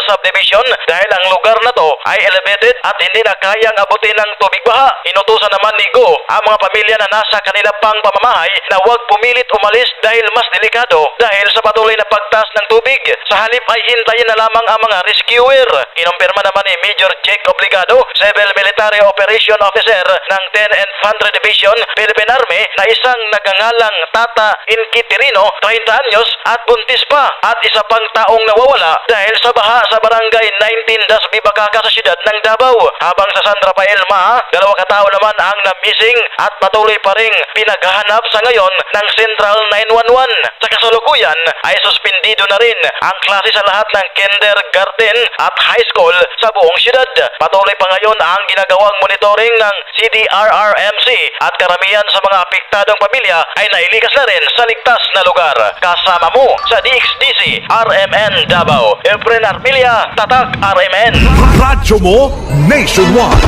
subdivision dahil ang lugar na to ay elevated at hindi na kayang abutin ng tubig baha. Inutusan naman ni Go ang mga pamilya na nasa kanila pang pamamahay na huwag pumilit umalis dahil mas delikado dahil sa patuloy na pagtaas ng tubig. Sa halip ay hintayin na lamang ang mga rescuer. Kinumpirma naman ni Major Jake Obligado, Civil Military Operation Officer ng 10 Infantry Division, Philippine Army, na isang nagangalang Tata Inquitirino, 30 anyos at buntis pa, at isa pang taong nawawala dahil sa baha sa barangay 19 Das Bibacaka sa siyudad ng Davao. Habang sa San Rafael Ma, 2 katao naman ang na-missing at patuloy pa ring pinaghahanap sa ngayon ng Central 911. Sa kasalukuyan ay suspendido na rin ang klase sa lahat ng kindergarten at high school sa buong siyudad. Patuloy pa ngayon ang ginagawang monitoring ng CDRRMC at karamihan sa mga apektadong pamilya ay nailikas na rin sa ligtas na lugar. Kasama mo sa DXDC RMN Davao, Efren Armilia, Tatak RMN. Radyo mo nationwide.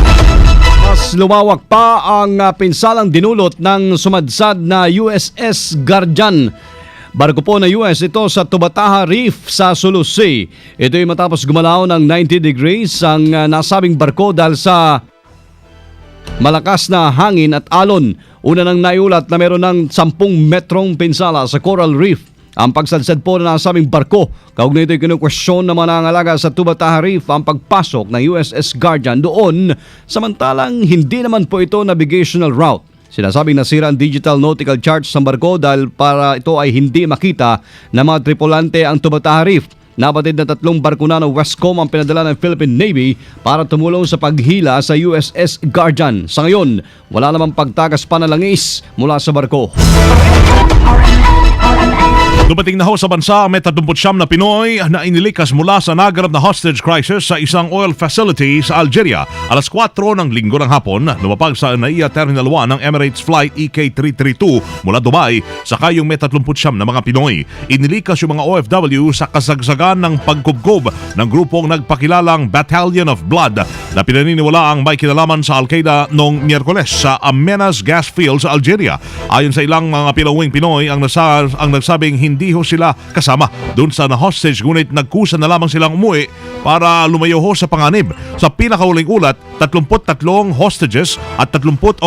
Mas lumawak pa ang pinsalang dinulot ng sumadsad na USS Guardian. Barko po na US ito sa Tubataha Reef sa Sulu Sea. Ito ay matapos gumalaw ng 90 degrees ang nasabing barko dahil sa malakas na hangin at alon. Una nang naiulat na meron ng 10 metrong pinsala sa Coral Reef ang pagsadsad po na nasabing barko. Kaugnay ito'y kinukwestiyon ng mga nangangalaga sa Tubataha Reef ang pagpasok ng USS Guardian doon, samantalang hindi naman po ito navigational route. Sinasabing nasira ang digital nautical charts ng barko dahil para ito ay hindi makita ng mga tripulante ang Tubataha Reef. Nabatid na 3 barko na ng Westcom ang pinadala ng Philippine Navy para tumulong sa paghila sa USS Guardian. Sa ngayon, wala namang pagtakas pa na langis mula sa barko. Dumating na ho sa bansa ang may 39 na Pinoy na inilikas mula sa naganap na hostage crisis sa isang oil facility sa Algeria. Alas 4 ng linggo ng hapon, lumapag sa NAIA Terminal 1 ng Emirates Flight EK332 mula Dubai, sakay yung may 39 na mga Pinoy. Inilikas yung mga OFW sa kasagsagan ng pagkubkob ng grupong nagpakilalang Battalion of Blood na pinaniniwala ang may kinalaman sa Al-Qaeda noong Miyerkules sa Amenas gas field sa Algeria. Ayon sa ilang mga pilawing Pinoy, ang nagsabing hindi ho sila kasama doon sa na-hostage, ngunit nagkusa na lamang silang umuwi para lumayo ho sa panganib. Sa pinakahuling ulat, 33 hostages at 23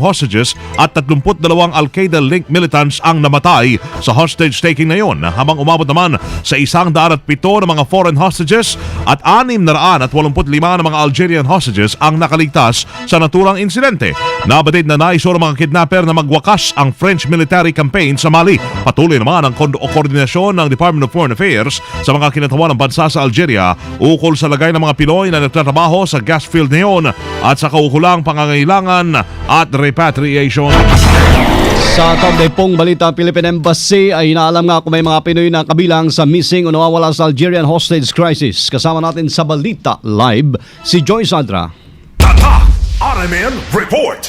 hostages at 32 Al-Qaeda-linked militants ang namatay sa hostage-taking na yon, habang umabot naman sa 107 na mga foreign hostages at 685 na mga Algerian hostages ang nakaligtas sa naturang insidente. Nabatid na naisuro mga kidnapper na magwakas ang French military campaign sa Mali. Patuloy naman ang koordinasyon ng Department of Foreign Affairs sa mga kinatawan ng bansa sa Algeria ukol sa lagay ng mga Pinoy na nagtatrabaho sa gas field na yun at sa kaukulang pangangailangan at repatriation. Sa kaugnay pong balita, Philippine Embassy ay inaalam nga kung may mga Pinoy na kabilang sa missing o nawawala sa Algerian hostage crisis. Kasama natin sa balita live si Joy Sandra. Tatak RMN Report.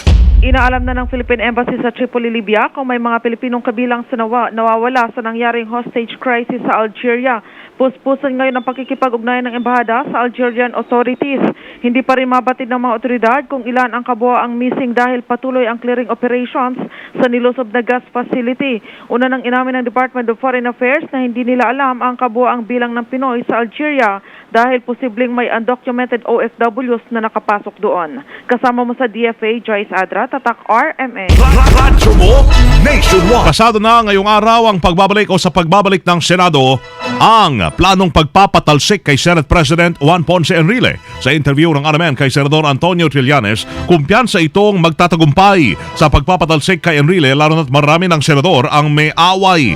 Inaalam na ng Philippine Embassy sa Tripoli, Libya kung may mga Pilipinong kabilang sa nawawala sa nangyaring hostage crisis sa Algeria. Puspusan ngayon ang pakikipag-ugnayan ng embahada sa Algerian authorities. Hindi pa rin mabatid ng mga otoridad kung ilan ang kabuoang missing dahil patuloy ang clearing operations sa nilusob na gas facility. Una nang inamin ng Department of Foreign Affairs na hindi nila alam ang kabuoang bilang ng Pinoy sa Algeria dahil posibleng may undocumented OFWs na nakapasok doon. Kasama mo sa DFA, Joyce Adra, Tatak RMN. Radyo mo nationwide. Pasado na ngayong araw ang pagbabalik ng Senado ang planong pagpapatalsik kay Senate President Juan Ponce Enrile. Sa interview ng RMN kay Senador Antonio Trillanes, kumpiyansa itong magtatagumpay sa pagpapatalsik kay Enrile, lalo na't marami ng senador ang may away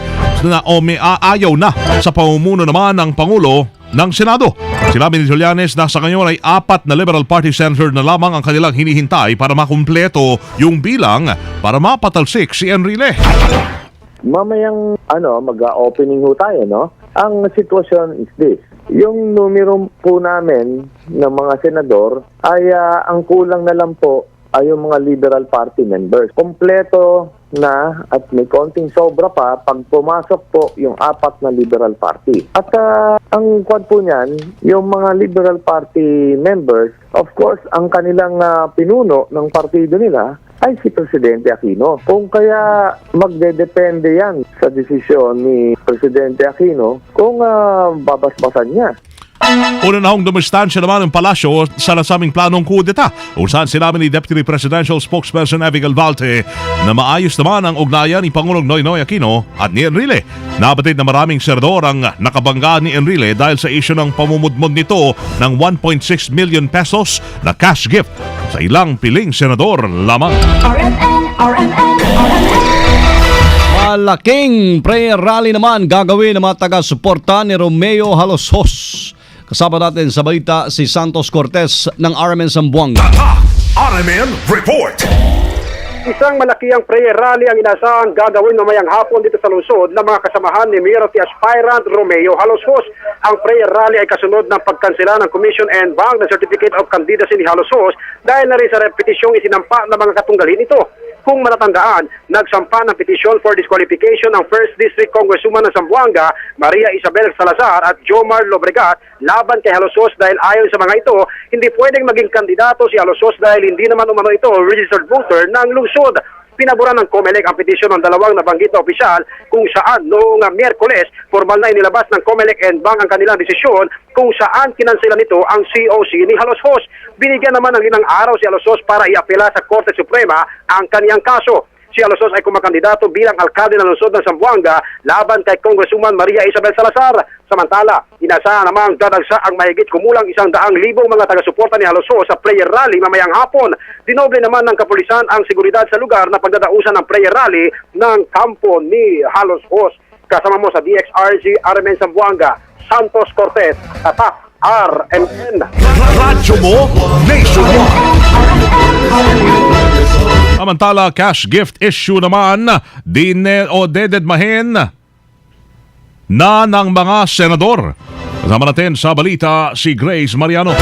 o may ayaw na sa pamumuno naman ng Pangulo ng Senado. Sinabi ni Trillanes na sa ngayon ay 4 na Liberal Party senator na lamang ang kanilang hinihintay para makumpleto yung bilang para mapatalsik si Enrile. Mamayang mag-opening ho tayo, no? Ang sitwasyon is this. Yung numero po namin ng mga senador ay ang kulang na lang po ay yung mga Liberal Party members. Kompleto na at may konting sobra pa pag pumasok po yung 4 na Liberal Party. At ang kwad po niyan, yung mga Liberal Party members, of course, ang kanilang pinuno ng partido nila ay si Presidente Aquino. Kung kaya magdedepende yan sa desisyon ni Presidente Aquino kung babasbasan niya Una na hong dumistansya naman ang palasyo sa nasaming planong kudeta, kung saan sinabi ni Deputy Presidential Spokesperson Evie Galvarte na maayos naman ang ugnayan ni Pangulong Noynoy Aquino at ni Enrile. Nabatid na maraming senador ang nakabangga ni Enrile dahil sa isyu ng pamumudmod nito ng 1.6 million pesos na cash gift sa ilang piling senador lamang. Malaking prayer rally naman gagawin ng mga taga-suporta ni Romeo Halosos. Kasama natin sa balita si Santos Cortez ng RMN Zamboanga. RMN Report! Isang malakiang prayer rally ang inasahang gagawin mamayang hapon dito sa lungsod ng mga kasamahan ni Mayoralty Aspirant Romeo Halosos. Ang prayer rally ay kasunod ng pagkansela ng Commission and Bank ng Certificate of Candidacy ni Halosos dahil na rin sa repetisyong isinampa ng mga katunggalin nito. Kung matatandaan, nagsampa ng petisyon for disqualification ang 1st District Congresswoman ng Zamboanga, Maria Isabel Salazar at Jomar Lobregat laban kay Halosos dahil ayon sa mga ito, hindi pwedeng maging kandidato si Halosos dahil hindi naman umano ito registered voter ng lungsod. Pinabura ng COMELEC ang petisyon ng dalawang nabanggit na opisyal kung saan noong Miyerkules, formal na inilabas ng COMELEC and Bank ang kanilang desisyon kung saan kinansela nito ang COC ni Halosos. Binigyan naman ng 5 araw si Halosos para iapela sa Korte Suprema ang kaniyang kaso. Si Halosos ay kumakandidato bilang alkalde ng lungsod ng Zamboanga laban kay Congresswoman Maria Isabel Salazar. Samantala, inasahan namang dadagsa ang mahigit kumulang 100,000 mga taga-suporta ni Halosos sa prayer rally mamayang hapon. Dinoble naman ng kapulisan ang seguridad sa lugar na pagdadausan ng prayer rally ng kampo ni Halosos. Kasama mo sa DXRG RMN Zamboanga, Santos Cortez, Tatak RMN. Radyo mo, Nationwide! Samantala, cash gift issue naman dededmahin na ng mga senador. Kasama natin sa balita si Grace Mariano.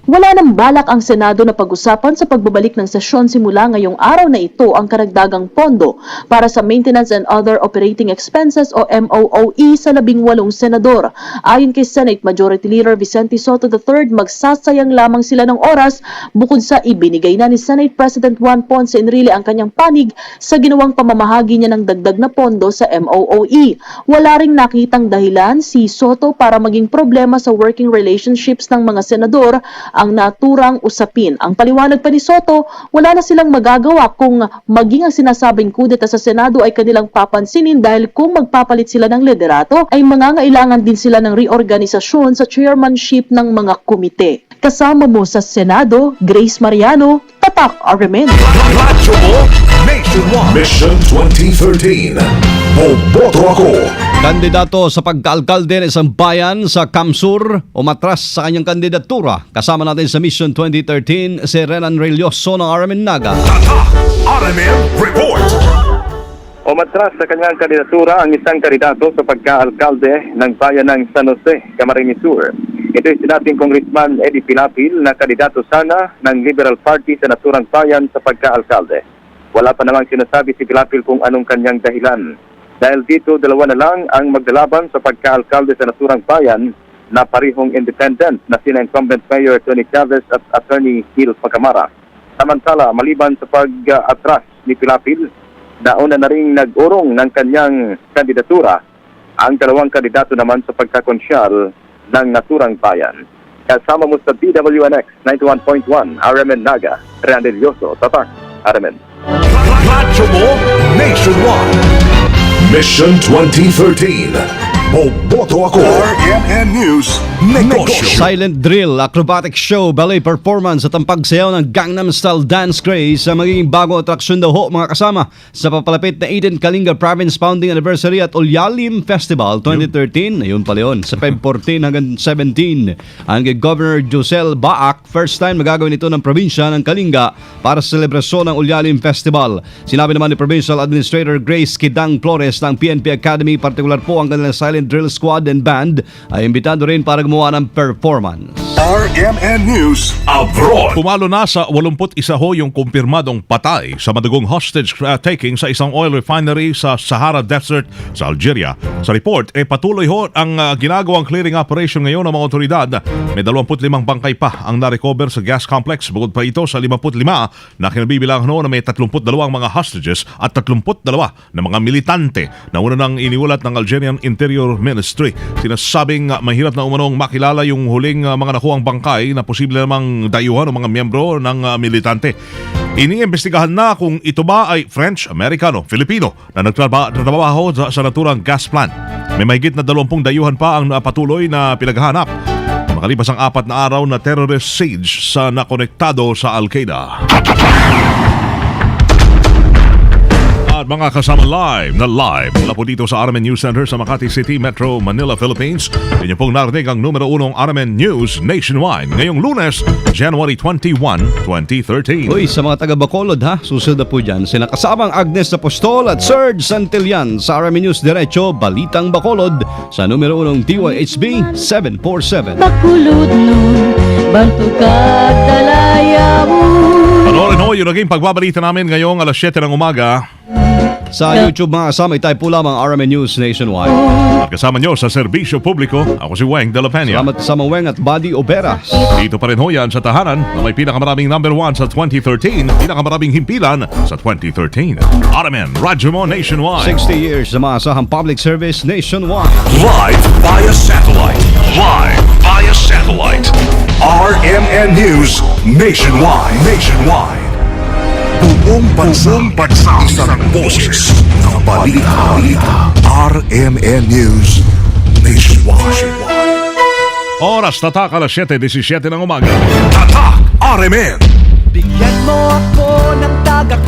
Wala nang balak ang Senado na pag-usapan sa pagbabalik ng sesyon simula ngayong araw na ito ang karagdagang pondo para sa Maintenance and Other Operating Expenses o MOOE sa 18 senador. Ayon kay Senate Majority Leader Vicente Soto III, magsasayang lamang sila ng oras bukod sa ibinigay na ni Senate President Juan Ponce Enrile ang kanyang panig sa ginawang pamamahagi niya ng dagdag na pondo sa MOOE. Wala ring nakitang dahilan si Soto para maging problema sa working relationships ng mga senador ang naturang usapin. Ang paliwanag pa ni Soto, wala na silang magagawa kung maging ang sinasabing kudeta sa Senado ay kanilang papansinin dahil kung magpapalit sila ng liderato ay mangangailangan din sila ng reorganisasyon sa chairmanship ng mga komite. Kasama mo sa Senado, Grace Mariano, Tatak RMN. Radyo mo, Nationwide! Mission 2013. Boboto ako. Kandidato sa pagkaalkalde ng isang bayan sa Kamsur, umatras sa kanyang kandidatura. Kasama natin sa Mission 2013 si Renan Relioso ng RMN Naga. RMN Report. Umatras sa kanyang kandidatura ang isang kandidato sa pagka-alkalde ng bayan ng San Jose, Camarines Sur. Ito ay sinating Congressman Eddie Pilapil na kandidato sana ng Liberal Party sa naturang bayan sa pagka-alkalde. Wala pa namang sinasabi si Pilapil kung anong kanyang dahilan. Dahil dito, 2 na lang ang maglalaban sa pagka-alkalde sa naturang bayan na parihong independent na sina incumbent Mayor Tony Chavez at Attorney Gil Pacamara. Samantala, maliban sa pag-atras ni Pilapil, nauna na rin nag-urong ng kanyang kandidatura ang 2 kandidato naman sa pagkakonsyal ng naturang bayan. Kasama mo sa DWNX 91.1 RMN Naga, Randy Lioso, Tatak, RMN. Radyo mo, Nationwide! Mission 2013. Boboto ako. RMN News. Negosyo. Silent drill, acrobatic show, ballet performance at ang pagsayaw ng Gangnam Style dance craze sa magiging bagong atraksyon daw ho mga kasama sa papalapit na 18 Kalinga Province Founding Anniversary at Ulyalim Festival 2013. Ayun pala yun, sa Feb 14 hanggang 17. Ang Governor Josel Baak, first time magagawin ito ng probinsya ng Kalinga para sa selebrasyon ng Ulyalim Festival. Sinabi naman ni Provincial Administrator Grace Kidang Flores ng PNP Academy, partikular po ang kanilang silent drill squad and band ay imbitado rin para gumawa ng performance. RMN News Abroad. Pumalo na sa 81 ho yung kumpirmadong patay sa madugong hostage taking sa isang oil refinery sa Sahara Desert sa Algeria. Sa report, patuloy ho ang ginagawang clearing operation ngayon ng mga otoridad. May 25 bangkay pa ang narecover sa gas complex. Bukod pa ito sa 55 na kinabibilangan ho na may 32 mga hostages at 32 na mga militante na una nang iniulat ng Algerian Interior Ministry. Sinasabing mahirap na umanong makilala yung huling mga nakuhang bangkay na posible namang dayuhan ng mga miyembro ng militante. Iniimbestigahan na kung ito ba ay French, Amerikano, Filipino na nagtrabaho sa naturang gas plant. May mahigit na 20 dayuhan pa ang patuloy na pinaghahanap. Makalipas ang 4 na araw na terrorist siege sa nakonektado sa Al-Qaeda. At mga kasama live mula po dito sa RMN News Center sa Makati City, Metro Manila, Philippines. Inyo pong narinig ang numero 1 RMN News Nationwide ngayong Lunes, January 21, 2013. Uy, sa mga taga Bacolod ha, susunod na po dyan sina kasamang Agnes Apostol at Serge Santillan sa RMN News Diretso, Balitang Bacolod sa numero 1 DYHB 747. Bakulod nun, bantugad dalaya mo. Panoorin ho yung naging pagbabalita namin ngayong alas 7 ng umaga. Sa YouTube mga kasama, itype po lamang RMN News Nationwide. At kasama nyo sa serbisyo publiko, ako si Weng de la Peña. Salamat sa mga Weng at Buddy Oberas. Dito pa rin ho yan sa tahanan na may pinakamaraming number 1 sa 2013, pinakamaraming himpilan sa 2013. RMN, Radyo Mo Nationwide. 60 years na maasahang public service nationwide. Live via satellite. Live via satellite. RMN News Nationwide. Buong bansa, isang boses ng balita. RMN News Nationwide. Oras tatak alas 7:17 ng umaga. Tatak RMN. Bigyan mo ako ng tagak